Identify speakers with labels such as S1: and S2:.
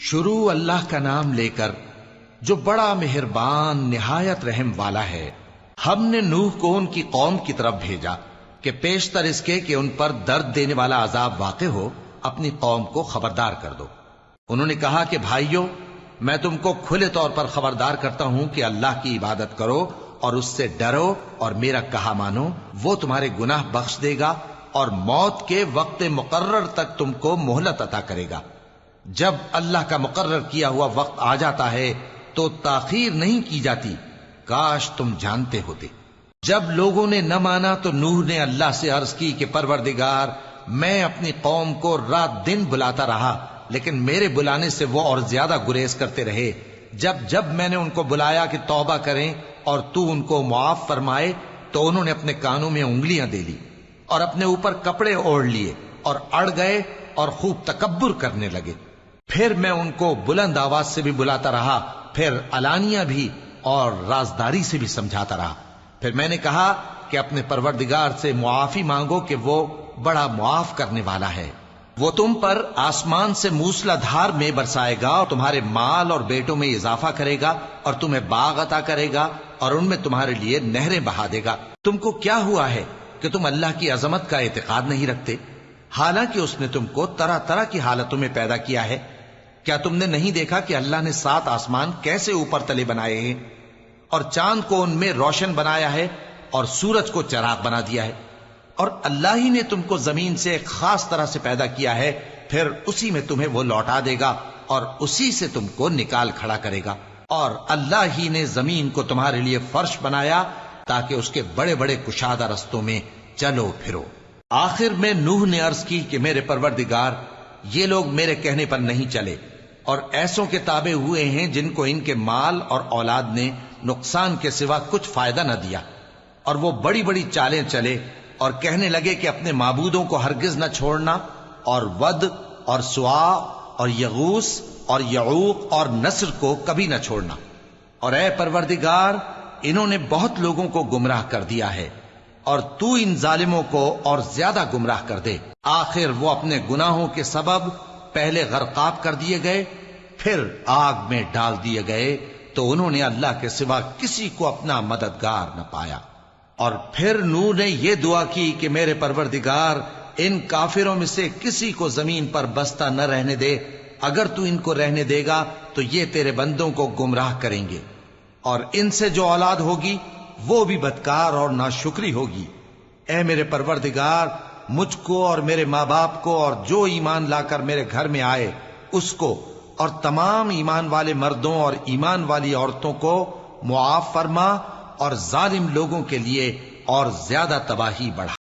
S1: شروع اللہ کا نام لے کر جو بڑا مہربان نہایت رحم والا ہے۔ ہم نے نوح کو ان کی قوم کی طرف بھیجا کہ پیشتر اس کے کہ ان پر درد دینے والا عذاب واقع ہو اپنی قوم کو خبردار کر دو۔ انہوں نے کہا کہ بھائیو، میں تم کو کھلے طور پر خبردار کرتا ہوں کہ اللہ کی عبادت کرو اور اس سے ڈرو اور میرا کہا مانو، وہ تمہارے گناہ بخش دے گا اور موت کے وقت مقرر تک تم کو مہلت عطا کرے گا۔ جب اللہ کا مقرر کیا ہوا وقت آ جاتا ہے تو تاخیر نہیں کی جاتی، کاش تم جانتے ہوتے۔ جب لوگوں نے نہ مانا تو نوح نے اللہ سے عرض کی کہ پروردگار، میں اپنی قوم کو رات دن بلاتا رہا لیکن میرے بلانے سے وہ اور زیادہ گریز کرتے رہے۔ جب میں نے ان کو بلایا کہ توبہ کریں اور تو ان کو معاف فرمائے تو انہوں نے اپنے کانوں میں انگلیاں دے لی اور اپنے اوپر کپڑے اوڑھ لیے اور اڑ گئے اور خوب تکبر کرنے لگے۔ پھر میں ان کو بلند آواز سے بھی بلاتا رہا، پھر علانیہ بھی اور رازداری سے بھی سمجھاتا رہا۔ پھر میں نے کہا کہ اپنے پروردگار سے معافی مانگو کہ وہ بڑا معاف کرنے والا ہے۔ وہ تم پر آسمان سے موسلا دھار میں برسائے گا اور تمہارے مال اور بیٹوں میں اضافہ کرے گا اور تمہیں باغ عطا کرے گا اور ان میں تمہارے لیے نہریں بہا دے گا۔ تم کو کیا ہوا ہے کہ تم اللہ کی عظمت کا اعتقاد نہیں رکھتے، حالانکہ اس نے تم کو طرح طرح کی حالتوں میں پیدا کیا ہے؟ کیا تم نے نہیں دیکھا کہ اللہ نے 7 آسمان کیسے اوپر تلے بنائے ہیں اور چاند کو ان میں روشن بنایا ہے اور سورج کو چراغ بنا دیا ہے؟ اور اللہ ہی نے تم کو زمین سے ایک خاص طرح سے پیدا کیا ہے، پھر اسی میں تمہیں وہ لوٹا دے گا اور اسی سے تم کو نکال کھڑا کرے گا۔ اور اللہ ہی نے زمین کو تمہارے لیے فرش بنایا تاکہ اس کے بڑے بڑے کشادہ رستوں میں چلو پھرو۔ آخر میں نوح نے عرض کی کہ میرے پروردگار، یہ لوگ میرے کہنے پر نہیں چلے اور ایسوں کے تابع ہوئے ہیں جن کو ان کے مال اور اولاد نے نقصان کے سوا کچھ فائدہ نہ دیا، اور وہ بڑی بڑی چالیں چلے اور کہنے لگے کہ اپنے معبودوں کو ہرگز نہ چھوڑنا، اور ود اور سوا اور یغوس اور یعوق اور نصر کو کبھی نہ چھوڑنا۔ اور اے پروردگار، انہوں نے بہت لوگوں کو گمراہ کر دیا ہے، اور تو ان ظالموں کو اور زیادہ گمراہ کر دے۔ آخر وہ اپنے گناہوں کے سبب پہلے غرقاب کر دیے گئے، پھر آگ میں ڈال دیے گئے، تو انہوں نے اللہ کے سوا کسی کو اپنا مددگار نہ پایا۔ اور پھر نوح نے یہ دعا کی کہ میرے پروردگار، ان کافروں میں سے کسی کو زمین پر بستہ نہ رہنے دے، اگر تو ان کو رہنے دے گا تو یہ تیرے بندوں کو گمراہ کریں گے، اور ان سے جو اولاد ہوگی وہ بھی بدکار اور ناشکری ہوگی۔ اے میرے پروردگار، مجھ کو اور میرے ماں باپ کو اور جو ایمان لا کر میرے گھر میں آئے اس کو اور تمام ایمان والے مردوں اور ایمان والی عورتوں کو معاف فرما، اور ظالم لوگوں کے لیے اور زیادہ تباہی بڑھا۔